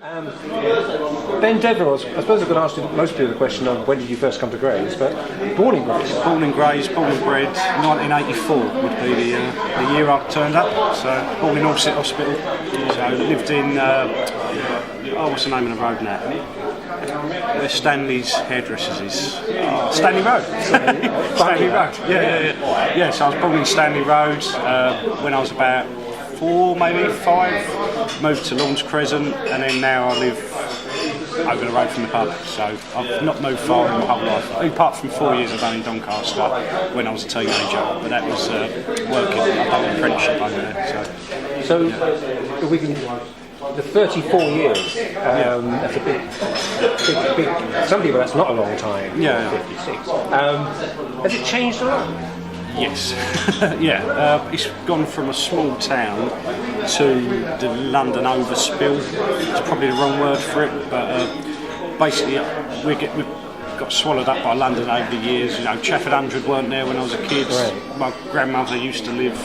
Ben Deverell, I suppose I could ask most people the question of when did you first come to Grays, but born in Grays. Born in Grays, born and bred, 1984 would be the year I turned up. So born in Allsit Hospital, so lived in, what's the name of the road now? Where Stanley's hairdressers is. Stanley Road. Stanley Road, yeah. So I was born in Stanley Road when I was about 4, maybe 5, moved to Lawns Crescent, and then now I live over the road from the pub. So I've not moved far in my whole life, apart from 4 years I've done in Doncaster when I was a teenager, but that was working. I've done an apprenticeship over there. So if we can, the 34 years, that's a big, some people that's not a long time. Yeah. 56. Has it changed a lot? Yes, it's gone from a small town to the London overspill. It's probably the wrong word for it, but basically we've got swallowed up by London over the years. You know, Chafford 100 weren't there when I was a kid. Right. My grandmother used to live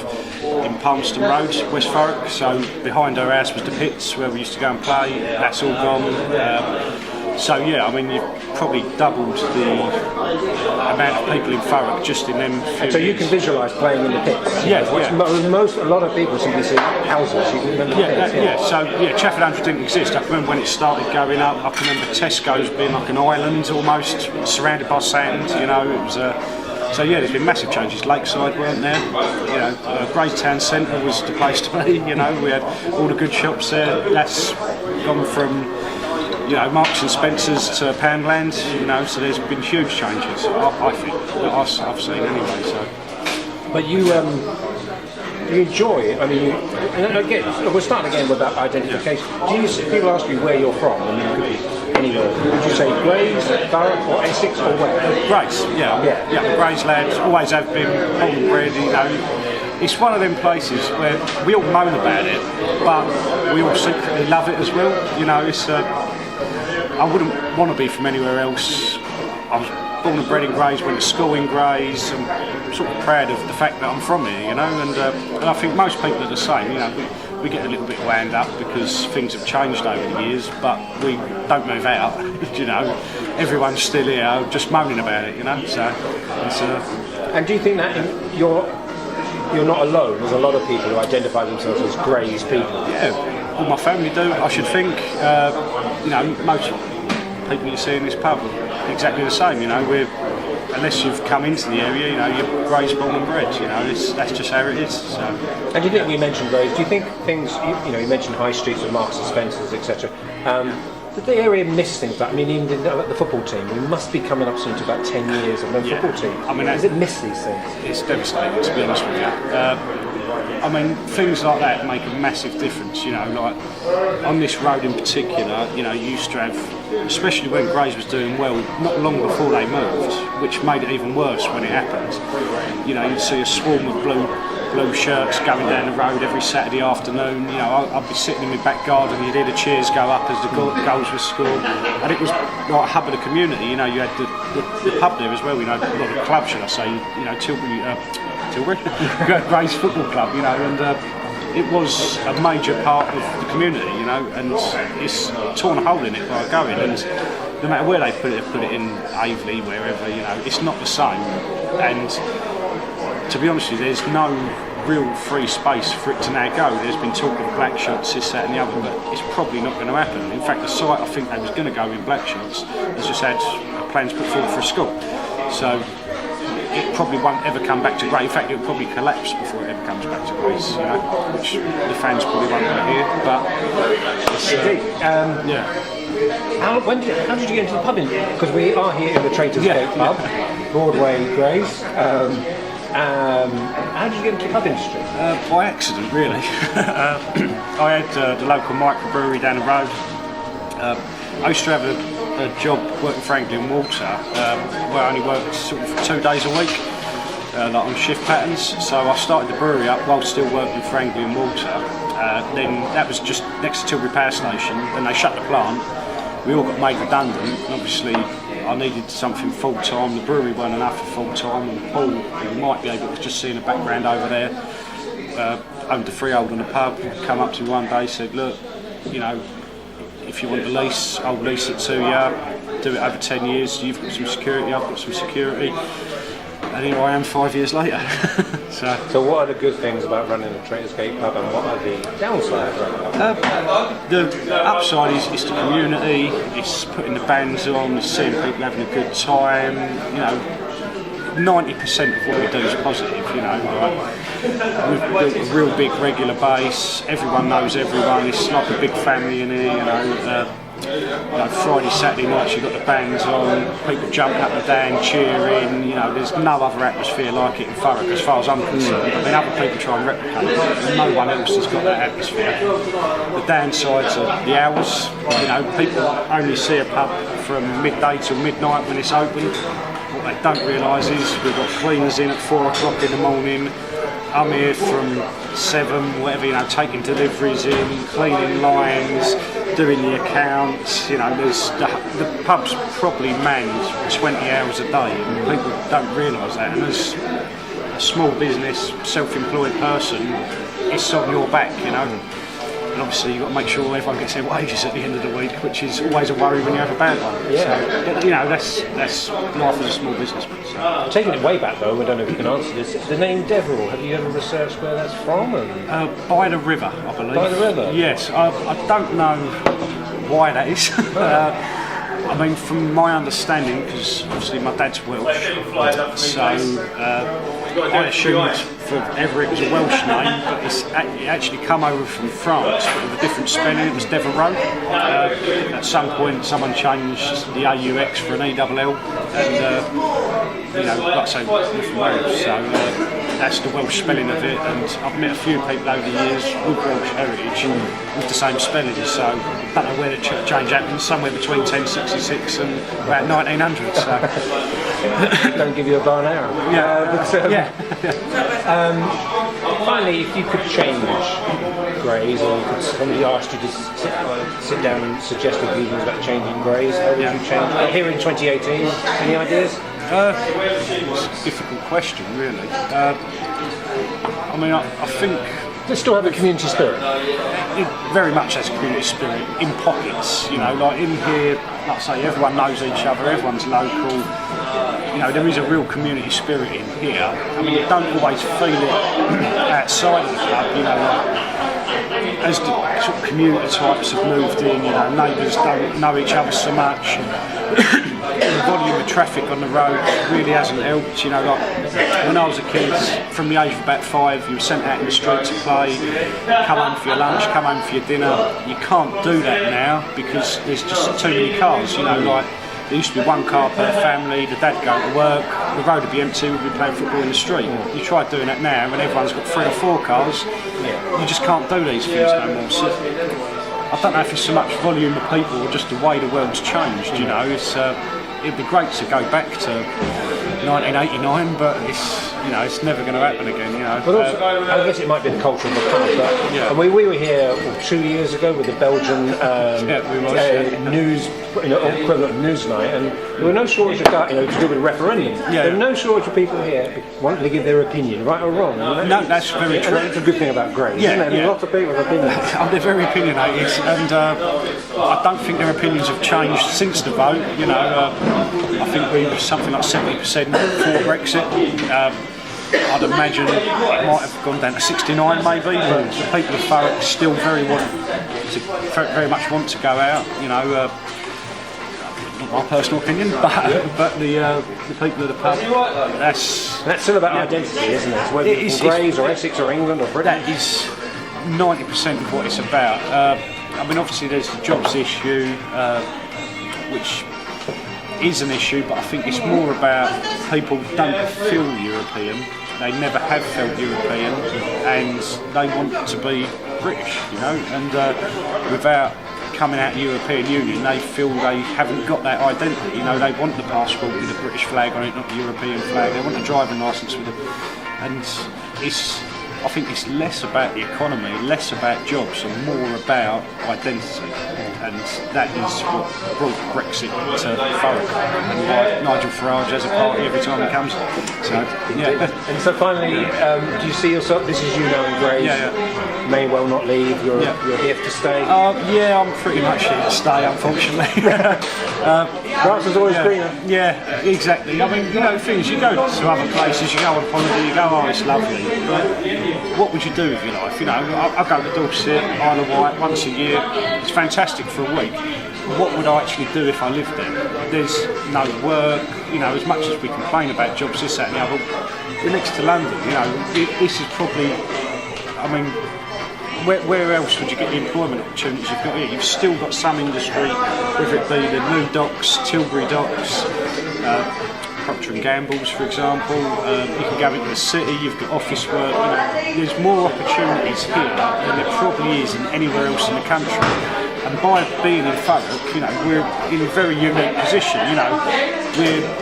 in Palmerston Road, West Thurrock, so behind her house was the pits where we used to go and play. That's all gone. So yeah, I mean, you've probably doubled the amount of people in Thurrock just in them few So you years. can visualise playing in the pits? Yeah. A lot of people simply see houses, you can remember the pits. So Chafford 100 didn't exist. I can remember when it started going up. I can remember Tesco's being like an island almost, surrounded by sand, you know, it was so yeah, there's been massive changes. Lakeside weren't there, you know, Grays Town Centre was the place to be, you know, we had all the good shops there. That's gone from, you know, Marks and Spencer's to Poundland, you know, so there's been huge changes, I think, that I've seen anyway, so. But you enjoy it, I mean, and again, we'll start again with that identification. Do you, if people ask you where you're from, I mean, it could be anywhere, would you say Grays, Thurrock or Essex or where? Grays, yeah, Grays lads, always have been, born and bred, you know. It's one of them places where we all moan about it, but we all secretly love it as well, you know, it's I wouldn't want to be from anywhere else. I was born and bred in Grays, went to school in Grays. I'm sort of proud of the fact that I'm from here, you know, and I think most people are the same, you know. We get a little bit wound up because things have changed over the years, but we don't move out, you know. Everyone's still here, just moaning about it, you know. So, it's, And do you think that you're not alone? There's a lot of people who identify themselves as Grays people. Yeah, all my family do, I should think. You know, most people you see in this pub are exactly the same, you know. Unless you've come into the area, you know, you're Grays born and bred, you know, that's just how it is. So. And do you think, we mentioned Grays, do you think things, you know, you mentioned high streets with Marks and Spencer's, etc. Did the area miss things like, I mean, even the football team, we must be coming up soon to about 10 years of no football team. I mean, does it miss these things? It's devastating, to be honest with you. I mean, things like that make a massive difference, you know, like on this road in particular, you know, you used to have, especially when Grays was doing well, not long before they moved, which made it even worse when it happened. You know, you'd see a swarm of blue shirts going down the road every Saturday afternoon. You know, I'd be sitting in my back garden, you'd hear the cheers go up as the goals were scored, and it was like a hub of the community. You know, you had the pub there as well, you know, a lot of clubs, should I say, you know, Tilbury, Grays Football Club, you know, and it was a major part of the community, you know, and it's torn a hole in it by going, and no matter where they put it in Aveley, wherever, you know, it's not the same. And to be honest with you, there's no real free space for it to now go. There's been talk of black shots, this, that and the other, but it's probably not going to happen. In fact, the site I think they was going to go in black shots has just had plans put forward for a school. So it probably won't ever come back to Grays. In fact, it'll probably collapse before it ever comes back to Grays, you know, which the fans probably won't want to hear, but yeah. How did you get into the pub? Because we are here in the Traitors Gate pub, Broadway Grays. How did you get into the pub industry? By accident, really. I had the local microbrewery down the road. I used to have a job working for Anglian Water, where I only worked sort of 2 days a week, like on shift patterns. So I started the brewery up while still working for Anglian Water. Then that was just next to Tilbury Power Station. Then they shut the plant. We all got made redundant, and obviously I needed something full time. The brewery weren't enough for full time, and Paul, who you might be able to just see in the background over there, owned a freehold on the pub. Come up to me one day, said, "Look, you know, if you want to lease, I'll lease it to you. Do it over 10 years. You've got some security. I've got some security. And here I am 5 years later. So what are the good things about running a Traitors Gate pub, and what are the downsides? The upside is the community, it's putting the bands on, it's seeing people having a good time. 90% of what we do is positive, We've built a real big regular base, everyone knows everyone, it's like a big family in here, Friday, Saturday nights you've got the bands on, people jumping up and down, cheering, there's no other atmosphere like it in Thurrock as far as I'm concerned. I mean, other people try and replicate it, and no one else has got that atmosphere. The downsides are the hours, people only see a pub from midday till midnight when it's open. What they don't realise is we've got cleaners in at 4 o'clock in the morning. I'm here from 7, whatever, taking deliveries in, cleaning lines, doing the accounts. There's the pub's probably manned 20 hours a day, and people don't realise that. And as a small business, self-employed person, it's on your back, And obviously you've got to make sure everyone gets their wages at the end of the week, which is always a worry when you have a bad one. Yeah. So, that's life as a small businessman. So. Taking it way back though, I don't know if you can answer this. The name Deverell, have you ever researched where that's from? By the river, I believe. By the river? Yes. I don't know why that is. I mean, from my understanding, because obviously my dad's Welsh, so I assumed forever it was a Welsh name, but it actually come over from France, but with a different spelling. It was Deverell. At some point, someone changed the AUX for an ELL, and like I say, we're from Wales, so that's the Welsh spelling of it. And I've met a few people over the years with Welsh heritage with the same spelling, so I don't know where the change happened. Somewhere between 1066 and about 1900. So don't give you a bar and arrow. Finally, if you could change Grays, or somebody asked you to sit down and suggest opinions about changing Grays, how would you change? Here in 2018, any ideas? It's a difficult question, really. I mean, I think they still have a community spirit. It very much has community spirit in pockets, like in here, like I say, everyone knows each other, everyone's local. There is a real community spirit in here. I mean, you don't always feel it outside of the pub, as the sort of community types have moved in, neighbours don't know each other so much. The volume of traffic on the road really hasn't helped. Like when I was a kid, from the age of about 5, you were sent out in the street to play, come home for your lunch, come home for your dinner. You can't do that now because there's just too many cars. Like there used to be one car per family, the dad go to work, the road would be empty, we'd be playing football in the street. You try doing that now and everyone's got 3 or 4 cars, you just can't do these things no more. So I don't know if it's so much volume of people or just the way the world's changed, it'd be great to go back to 1989, but it's never going to happen again. But also, I guess it might be the culture of the pub. And we were here 2 years ago with the Belgian news, equivalent of news night, and there were no shortage of to do with the referendum. There were no shortage of people here wanting to give their opinion, right or wrong. No, that's very true. That's a good thing about Grays, isn't it? Lots of people have opinions. They're very opinionated, and I don't think their opinions have changed since the vote. I think we were something like 70% for Brexit. I'd imagine it might have gone down to 69 maybe, but the people of Thurrock still very much want to go out. Not my personal opinion, but the people of the pub. That's still about identity, isn't it? Whether it's Grays or Essex or England or Britain. That is 90% of what it's about. I mean, obviously there's the jobs issue, which is an issue, but I think it's more about people don't feel European. They never have felt European, and they want to be British, and without coming out of the European Union, they feel they haven't got that identity. They want the passport with the British flag on it, not the European flag. They want a driving licence with it, and I think it's less about the economy, less about jobs, and more about identity. and that is what brought Brexit to Thurrock, and why Nigel Farage has a party every time he comes. So yeah. And so finally, do you see yourself? This is you now in Grays. Yeah. May well not leave. You're here to stay. Yeah, I'm pretty much here to stay, unfortunately. Grass is always greener. Yeah, exactly. I mean, you know, the thing is, you go to other places, you go on holiday, you go, oh, it's lovely. But what would you do with your life? You know, I go to Dorset, Isle of Wight once a year. It's fantastic for a week. What would I actually do if I lived there? There's no work. You know, as much as we complain about jobs, this, that, and the other, we're next to London. You know, this is probably. I mean. Where else would you get the employment opportunities you've got here? You've still got some industry, whether it be the new docks, Tilbury docks, Procter & Gamble's, for example. You can go into the city, you've got office work. You know, there's more opportunities here than there probably is in anywhere else in the country. And by being in Thurrock, you know, we're in a very unique position. You know,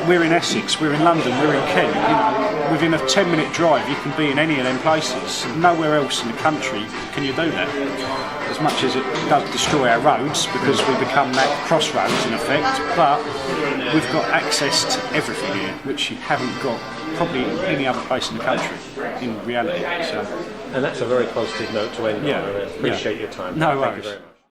we're in Essex, we're in London, we're in Kent. You know, within a 10-minute drive, you can be in any of them places. Nowhere else in the country can you do that. As much as it does destroy our roads because we become that crossroads in effect, but we've got access to everything here, which you haven't got probably in any other place in the country in reality. So. And that's a very positive note to end on. I appreciate your time. No Thank worries. you very much.